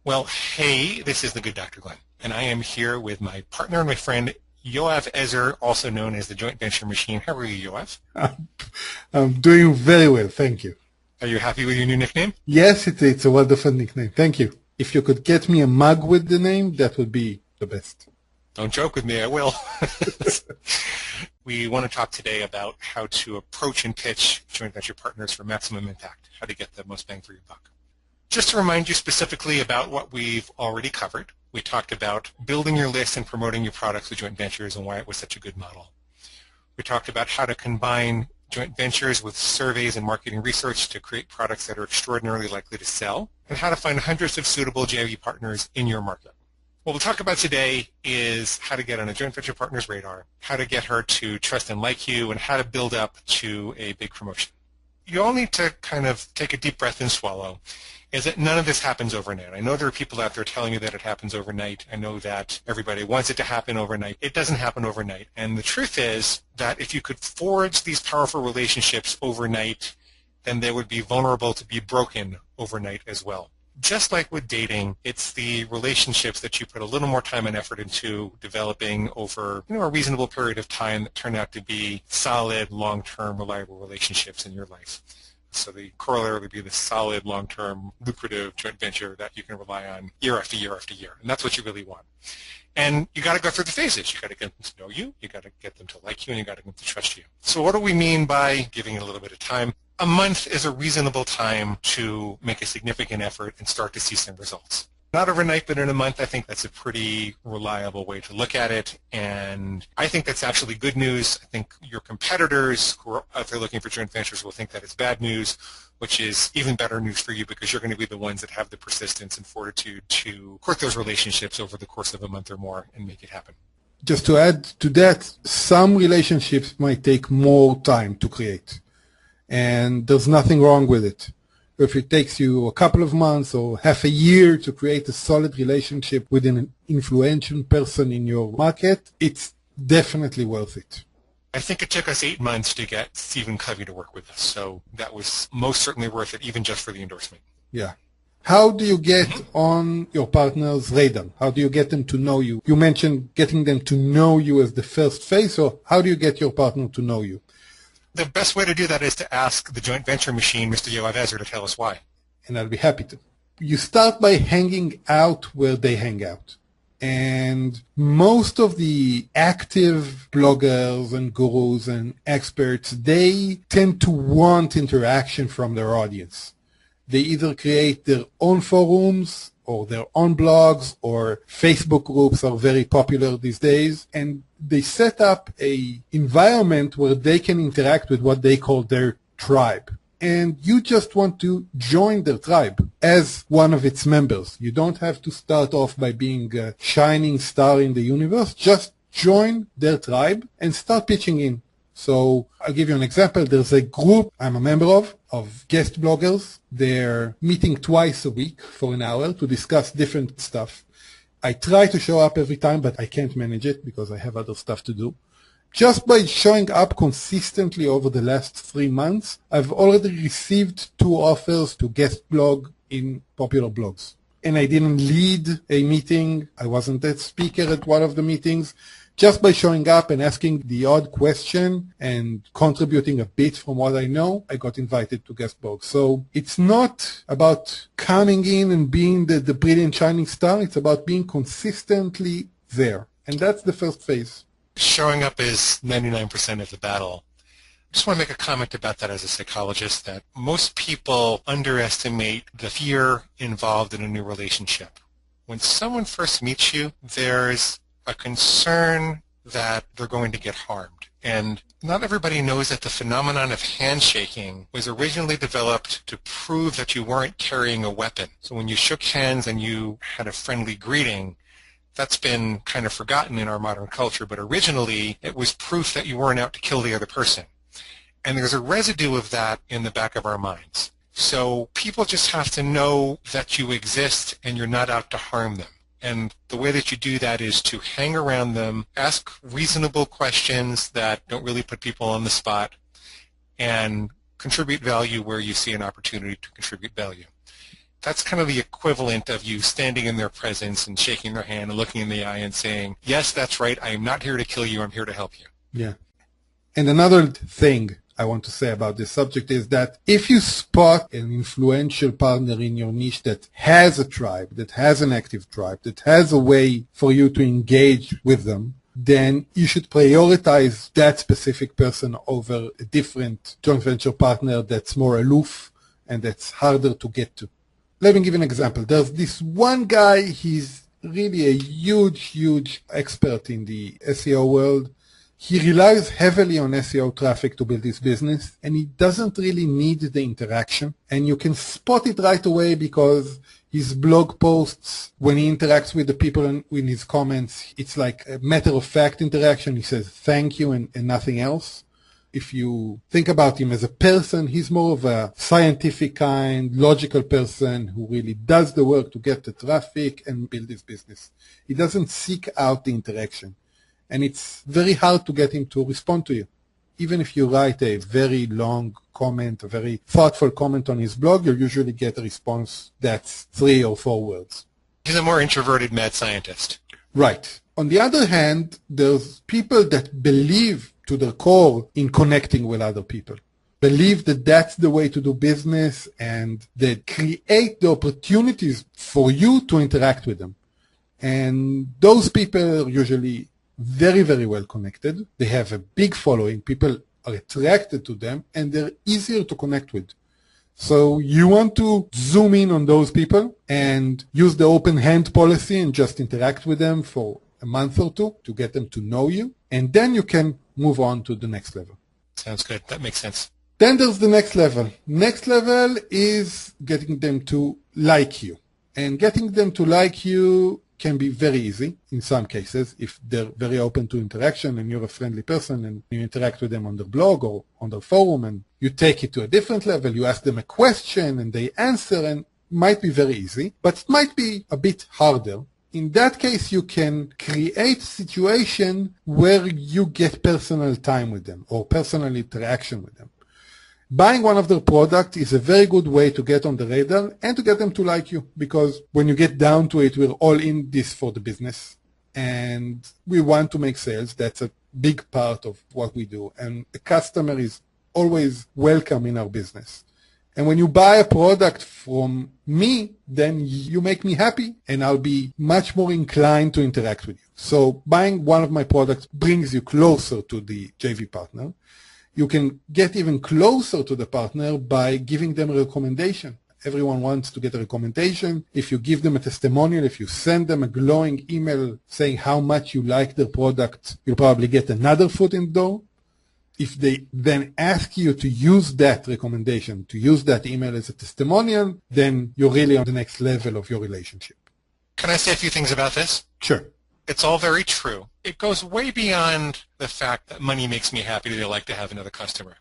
Well, hey, this is the Good Dr. Glenn, and I am here with my partner and my friend, Yoav Ezer, also known as the Joint Venture Machine. How are you, Yoav? I'm doing very well, thank you. Are you happy with your new nickname? Yes, it's a wonderful nickname. Thank you. If you could get me a mug with the name, that would be the best. Don't joke with me, I will. We want to talk today about how to approach and pitch joint venture partners for maximum impact, how to get the most bang for your buck. Just to remind you specifically about what we've already covered, we talked about building your list and promoting your products with joint ventures and why it was such a good model. We talked about how to combine joint ventures with surveys and marketing research to create products that are extraordinarily likely to sell, and how to find hundreds of suitable JV partners in your market. What we'll talk about today is how to get on a joint venture partner's radar, how to get her to trust and like you, and how to build up to a big promotion. You all need to kind of take a deep breath and swallow, is that none of this happens overnight. I know there are people out there telling you that it happens overnight. I know that everybody wants it to happen overnight. It doesn't happen overnight. And the truth is that if you could forge these powerful relationships overnight, then they would be vulnerable to be broken overnight as well. Just like with dating, it's the relationships that you put a little more time and effort into developing over a reasonable period of time that turn out to be solid, long-term, reliable relationships in your life. So the corollary would be the solid, long-term, lucrative joint venture that you can rely on year after year after year. And that's what you really want. And you got to go through the phases. You got to get them to know you, you got to get them to like you, and you got to get them to trust you. So what do we mean by giving it a little bit of time? A month is a reasonable time to make a significant effort and start to see some results. Not overnight, but in a month, I think that's a pretty reliable way to look at it. And I think that's actually good news. I think your competitors who are out there looking for joint ventures will think that it's bad news, which is even better news for you because you're going to be the ones that have the persistence and fortitude to court those relationships over the course of a month or more and make it happen. Just to add to that, some relationships might take more time to create, and there's nothing wrong with it. If it takes you a couple of months or half a year to create a solid relationship with an influential person in your market, it's definitely worth it. I think it took us 8 months to get Stephen Covey to work with us, so that was most certainly worth it, even just for the endorsement. Yeah. How do you get on your partner's radar? How do you get them to know you? You mentioned getting them to know you as the first phase, so how do you get your partner to know you? The best way to do that is to ask the joint venture machine, Mr. Yoav Ezer, to tell us why. And I'll be happy to. You start by hanging out where they hang out. And most of the active bloggers and gurus and experts, they tend to want interaction from their audience. They either create their own forums or their own blogs, or Facebook groups are very popular these days, and they set up a environment where they can interact with what they call their tribe. And you just want to join their tribe as one of its members. You don't have to start off by being a shining star in the universe. Just join their tribe and start pitching in. So I'll give you an example. There's a group I'm a member of guest bloggers. They're meeting twice a week for an hour to discuss different stuff. I try to show up every time, but I can't manage it because I have other stuff to do. Just by showing up consistently over the last 3 months, I've already received 2 offers to guest blog in popular blogs. And I didn't lead a meeting. I wasn't a speaker at one of the meetings. Just by showing up and asking the odd question and contributing a bit from what I know, I got invited to guest blog. So it's not about coming in and being the brilliant shining star. It's about being consistently there. And that's the first phase. Showing up is 99% of the battle. I just want to make a comment about that as a psychologist, that most people underestimate the fear involved in a new relationship. When someone first meets you, there's a concern that they're going to get harmed. And not everybody knows that the phenomenon of handshaking was originally developed to prove that you weren't carrying a weapon. So when you shook hands and you had a friendly greeting, that's been kind of forgotten in our modern culture, but originally it was proof that you weren't out to kill the other person. And there's a residue of that in the back of our minds. So people just have to know that you exist and you're not out to harm them. And the way that you do that is to hang around them, ask reasonable questions that don't really put people on the spot, and contribute value where you see an opportunity to contribute value. That's kind of the equivalent of you standing in their presence and shaking their hand and looking in the eye and saying, yes, that's right, I am not here to kill you, I'm here to help you. Yeah. And another thing I want to say about this subject is that if you spot an influential partner in your niche that has a tribe, that has an active tribe, that has a way for you to engage with them, then you should prioritize that specific person over a different joint venture partner that's more aloof and that's harder to get to. Let me give you an example. There's this one guy, he's really a huge expert in the SEO world. He relies heavily on SEO traffic to build his business, and he doesn't really need the interaction. And you can spot it right away because his blog posts, when he interacts with the people in his comments, it's like a matter-of-fact interaction. He says thank you and nothing else. If you think about him as a person, he's more of a scientific kind, logical person who really does the work to get the traffic and build his business. He doesn't seek out the interaction. And it's very hard to get him to respond to you. Even if you write a very long comment, a very thoughtful comment on his blog, you'll usually get a response that's 3 or 4 words. He's a more introverted mad scientist. Right. On the other hand, there's people that believe to their core in connecting with other people, believe that that's the way to do business, and they create the opportunities for you to interact with them. And those people are usually very well connected. They have a big following. People are attracted to them, and they're easier to connect with. So you want to zoom in on those people and use the open hand policy and just interact with them for a month or 2 to get them to know you, and then you can move on to the next level. Sounds good. That makes sense. Then there's the next level. Next level is getting them to like you. And getting them to like you can be very easy in some cases if they're very open to interaction and you're a friendly person and you interact with them on their blog or on their forum, and you take it to a different level. You ask them a question and they answer, and might be very easy, but it might be a bit harder. In that case, you can create a situation where you get personal time with them or personal interaction with them. Buying one of their products is a very good way to get on the radar and to get them to like you, because when you get down to it, we're all in this for the business and we want to make sales. That's a big part of what we do, and the customer is always welcome in our business. And when you buy a product from me, then you make me happy and I'll be much more inclined to interact with you. So buying one of my products brings you closer to the JV partner. You can get even closer to the partner by giving them a recommendation. Everyone wants to get a recommendation. If you give them a testimonial, if you send them a glowing email saying how much you like their product, you'll probably get another foot in the door. If they then ask you to use that recommendation, to use that email as a testimonial, then you're really on the next level of your relationship. Can I say a few things about this? Sure. It's all very true. It goes way beyond the fact that money makes me happy that I like to have another customer.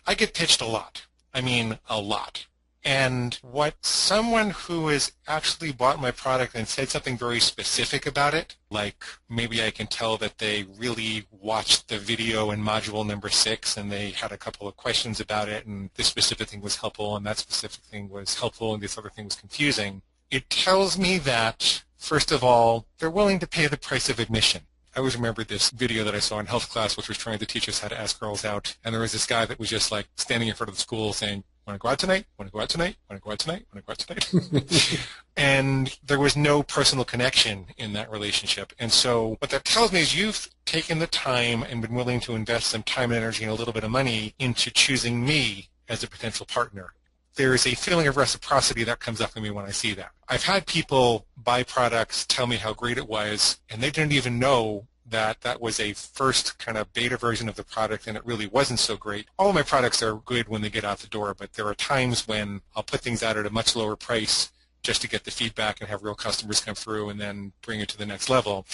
I get pitched a lot. I mean, a lot. And what someone who has actually bought my product and said something very specific about it, like maybe I can tell that they really watched the video in module number 6 and they had a couple of questions about it, and this specific thing was helpful and that specific thing was helpful and this other thing was confusing, it tells me that, first of all, they're willing to pay the price of admission. I always remember this video that I saw in health class, which was trying to teach us how to ask girls out. And there was this guy that was just like standing in front of the school saying, want to go out tonight? Want to go out tonight? Want to go out tonight? Want to go out tonight? And there was no personal connection in that relationship. And so what that tells me is you've taken the time and been willing to invest some time and energy and a little bit of money into choosing me as a potential partner. There is a feeling of reciprocity that comes up in me when I see that. I've had people buy products, tell me how great it was, and they didn't even know that that was a first kind of beta version of the product and it really wasn't so great. All of my products are good when they get out the door, but there are times when I'll put things out at a much lower price just to get the feedback and have real customers come through and then bring it to the next level.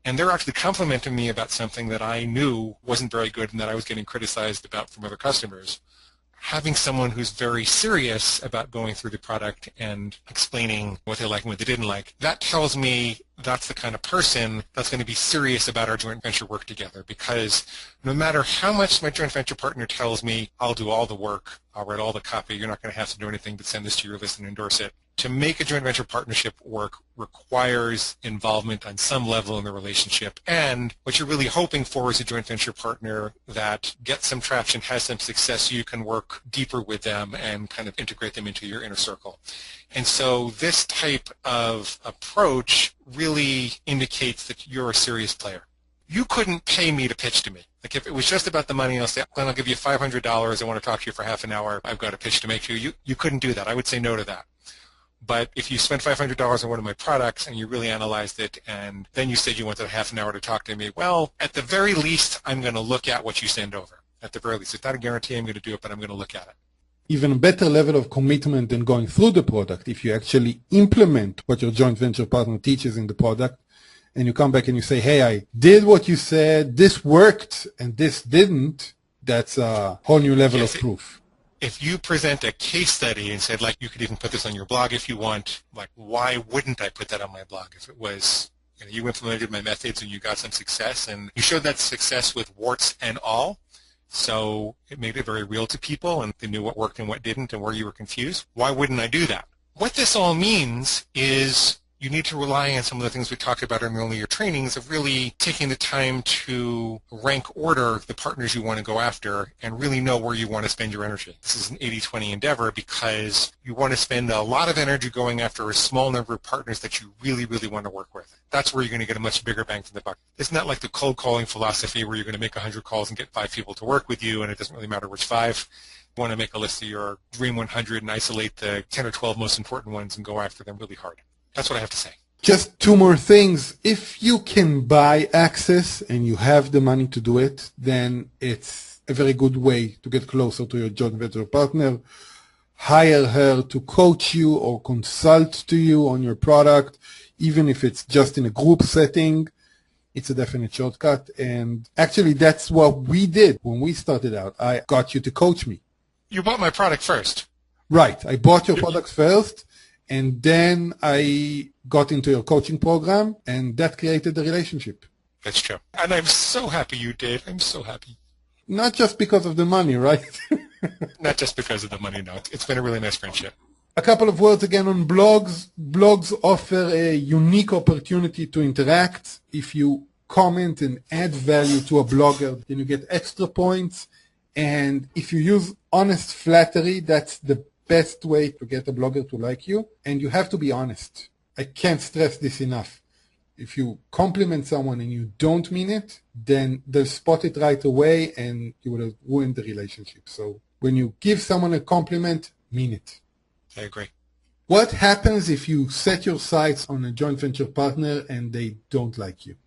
And they're actually complimenting me about something that I knew wasn't very good and that I was getting criticized about from other customers. Having someone who's very serious about going through the product and explaining what they like and what they didn't like, that tells me that's the kind of person that's going to be serious about our joint venture work together, because no matter how much my joint venture partner tells me, I'll do all the work, I'll write all the copy, you're not going to have to do anything but send this to your list and endorse it. To make a joint venture partnership work requires involvement on some level in the relationship, and what you're really hoping for is a joint venture partner that gets some traction, has some success, so you can work deeper with them and kind of integrate them into your inner circle. And so this type of approach really indicates that you're a serious player. You couldn't pay me to pitch to me. Like if it was just about the money, I'll say, Glenn, I'll give you $500. I want to talk to you for half an hour. I've got a pitch to make to you. You couldn't do that. I would say no to that. But if you spent $500 on one of my products and you really analyzed it and then you said you wanted a half an hour to talk to me, well, at the very least, I'm going to look at what you send over. At the very least. It's not a guarantee I'm going to do it, but I'm going to look at it. Even a better level of commitment than going through the product, if you actually implement what your joint venture partner teaches in the product, and you come back and you say, hey, I did what you said, this worked, and this didn't, that's a whole new level of proof. If you present a case study and said, like, you could even put this on your blog if you want, like, why wouldn't I put that on my blog? If it was, you implemented my methods and you got some success, and you showed that success with warts and all, so it made it very real to people, and they knew what worked and what didn't and where you were confused, why wouldn't I do that? What this all means is you need to rely on some of the things we talked about in the earlier trainings of really taking the time to rank order the partners you want to go after and really know where you want to spend your energy. This is an 80-20 endeavor because you want to spend a lot of energy going after a small number of partners that you really, really want to work with. That's where you're going to get a much bigger bang for the buck. It's not like the cold calling philosophy where you're going to make 100 calls and get 5 people to work with you, and it doesn't really matter which 5. You want to make a list of your Dream 100 and isolate the 10 or 12 most important ones and go after them really hard. That's what I have to say. Just 2 more things. If you can buy access and you have the money to do it, then it's a very good way to get closer to your joint venture partner. Hire her to coach you or consult to you on your product, even if it's just in a group setting. It's a definite shortcut. And actually, that's what we did when we started out. I got you to coach me. You bought my product first. Right. I bought your products first. And then I got into your coaching program, and that created the relationship. That's true. And I'm so happy you did. I'm so happy. Not just because of the money, right? Not just because of the money, no. It's been a really nice friendship. A couple of words again on blogs. Blogs offer a unique opportunity to interact. If you comment and add value to a blogger, then you get extra points. And if you use honest flattery, that's the best way to get a blogger to like you, and you have to be honest. I can't stress this enough. If you compliment someone and you don't mean it, then they'll spot it right away and you will have ruined the relationship. So when you give someone a compliment, mean it. I agree. What happens if you set your sights on a joint venture partner and they don't like you?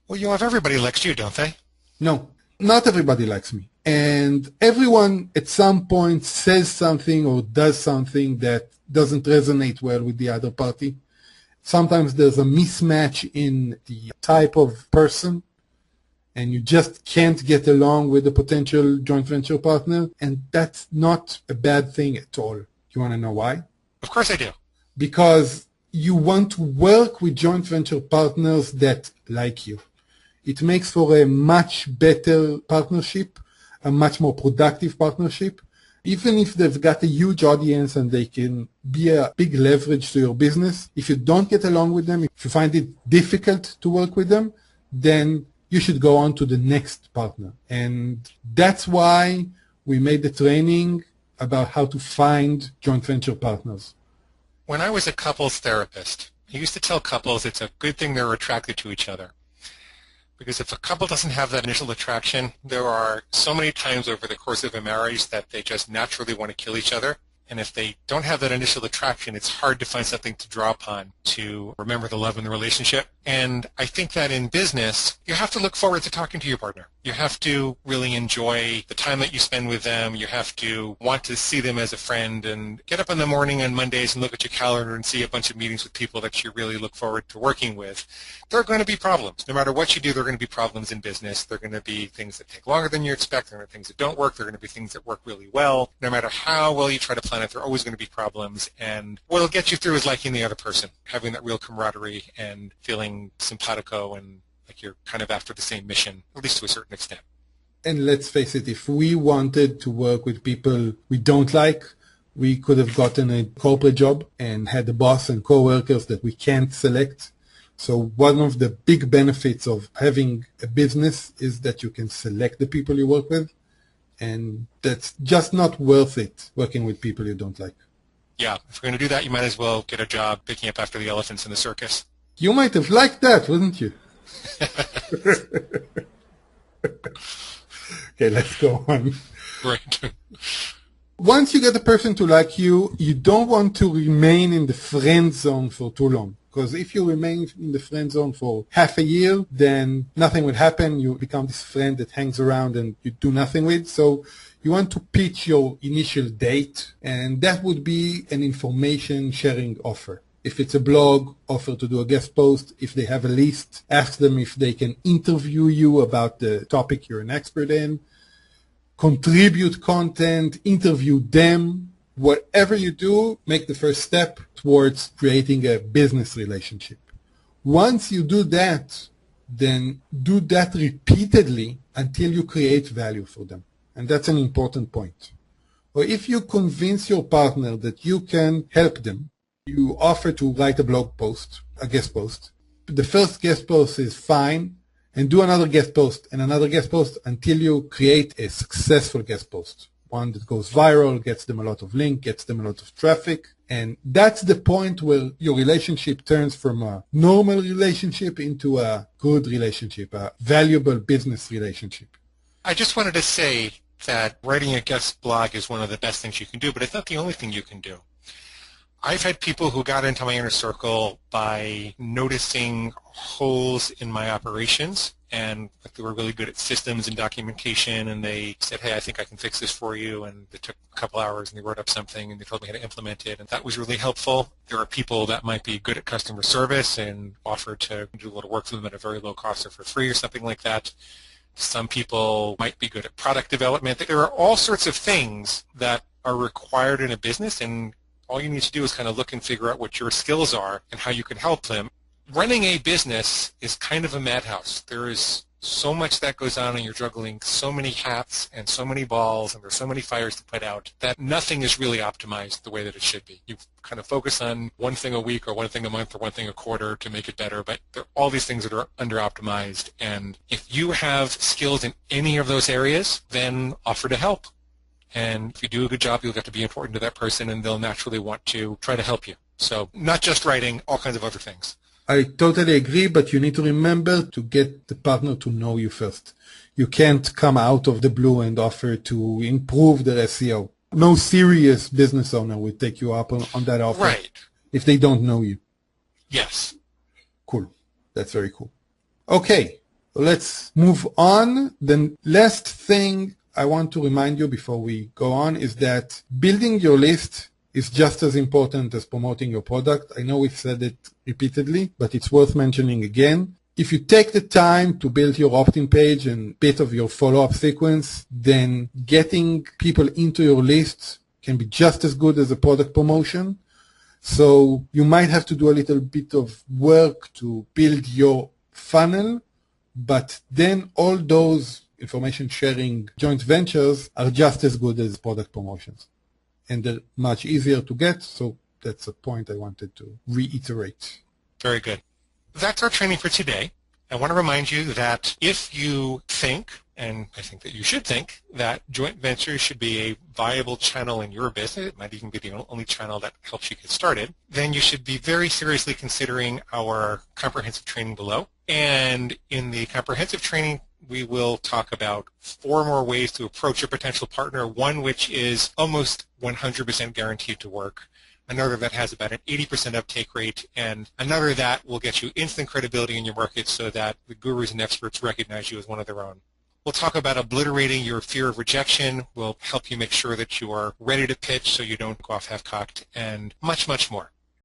Well, you have everybody likes you, don't they? No, not everybody likes me. And everyone at some point says something or does something that doesn't resonate well with the other party. Sometimes there's a mismatch in the type of person, and you just can't get along with a potential joint venture partner, and that's not a bad thing at all. You want to know why? Of course I do. Because you want to work with joint venture partners that like you. It makes for a much better partnership, a much more productive partnership. Even if they've got a huge audience and they can be a big leverage to your business, if you don't get along with them, if you find it difficult to work with them, then you should go on to the next partner. And that's why we made the training about how to find joint venture partners. When I was a couples therapist, I used to tell couples it's a good thing they're attracted to each other. Because if a couple doesn't have that initial attraction, there are so many times over the course of a marriage that they just naturally want to kill each other. And if they don't have that initial attraction, it's hard to find something to draw upon to remember the love in the relationship. And I think that in business, you have to look forward to talking to your partner. You have to really enjoy the time that you spend with them. You have to want to see them as a friend and get up in the morning on Mondays and look at your calendar and see a bunch of meetings with people that you really look forward to working with. There are going to be problems. No matter what you do, there are going to be problems in business. There are going to be things that take longer than you expect. There are going to be things that don't work. There are going to be things that work really well. No matter how well you try to plan planet. There are always going to be problems. And what will get you through is liking the other person, having that real camaraderie and feeling simpatico and like you're kind of after the same mission, at least to a certain extent. And let's face it, if we wanted to work with people we don't like, we could have gotten a corporate job and had a boss and coworkers that we can't select. So one of the big benefits of having a business is that you can select the people you work with, and that's just not worth it working with people you don't like. Yeah, if you're going to do that, you might as well get a job picking up after the elephants in the circus. You might have liked that, wouldn't you? Okay, let's go on. Right. Once you get a person to like you, you don't want to remain in the friend zone for too long. Because if you remain in the friend zone for half a year, then nothing will happen. You become this friend that hangs around and you do nothing with. So you want to pitch your initial date, and that would be an information sharing offer. If it's a blog, offer to do a guest post. If they have a list, ask them if they can interview you about the topic you're an expert in. Contribute content, interview them. Whatever you do, make the first step towards creating a business relationship. Once you do that, then do that repeatedly until you create value for them. And that's an important point. Or if you convince your partner that you can help them, you offer to write a blog post, a guest post. The first guest post is fine, and do another guest post and another guest post until you create a successful guest post. One that goes viral, gets them a lot of link, gets them a lot of traffic. And that's the point where your relationship turns from a normal relationship into a good relationship, a valuable business relationship. I just wanted to say that writing a guest blog is one of the best things you can do, but it's not the only thing you can do. I've had people who got into my inner circle by noticing holes in my operations, and like they were really good at systems and documentation, and they said, hey, I think I can fix this for you, and it took a couple hours, and they wrote up something, and they told me how to implement it, and that was really helpful. There are people that might be good at customer service and offer to do a little work for them at a very low cost or for free or something like that. Some people might be good at product development. There are all sorts of things that are required in a business, and all you need to do is kind of look and figure out what your skills are and how you can help them. Running a business is kind of a madhouse. There is so much that goes on, and you're juggling so many hats and so many balls, and there's so many fires to put out that nothing is really optimized the way that it should be. You kind of focus on one thing a week or one thing a month or one thing a quarter to make it better, but there are all these things that are under-optimized. And if you have skills in any of those areas, then offer to help. And if you do a good job, you'll get to be important to that person, and they'll naturally want to try to help you. So not just writing, all kinds of other things. I totally agree, but you need to remember to get the partner to know you first. You can't come out of the blue and offer to improve their SEO. No serious business owner would take you up on that offer. Right. If they don't know you. Yes. Cool. That's very cool. Okay, let's move on. The last thing I want to remind you before we go on is that building your list is just as important as promoting your product. I know we've said it repeatedly, but it's worth mentioning again. If you take the time to build your opt-in page and bit of your follow-up sequence, then getting people into your list can be just as good as a product promotion. So you might have to do a little bit of work to build your funnel, but then all those information sharing joint ventures are just as good as product promotions. And they're much easier to get, so that's a point I wanted to reiterate. Very good. That's our training for today. I want to remind you that if you think, and I think that you should think, that joint ventures should be a viable channel in your business, it might even be the only channel that helps you get started, then you should be very seriously considering our comprehensive training below. And in the comprehensive training, we will talk about 4 more ways to approach a potential partner, one which is almost 100% guaranteed to work, another that has about an 80% uptake rate, and another that will get you instant credibility in your market so that the gurus and experts recognize you as one of their own. We'll talk about obliterating your fear of rejection. We'll help you make sure that you are ready to pitch so you don't go off half-cocked, and much, much more.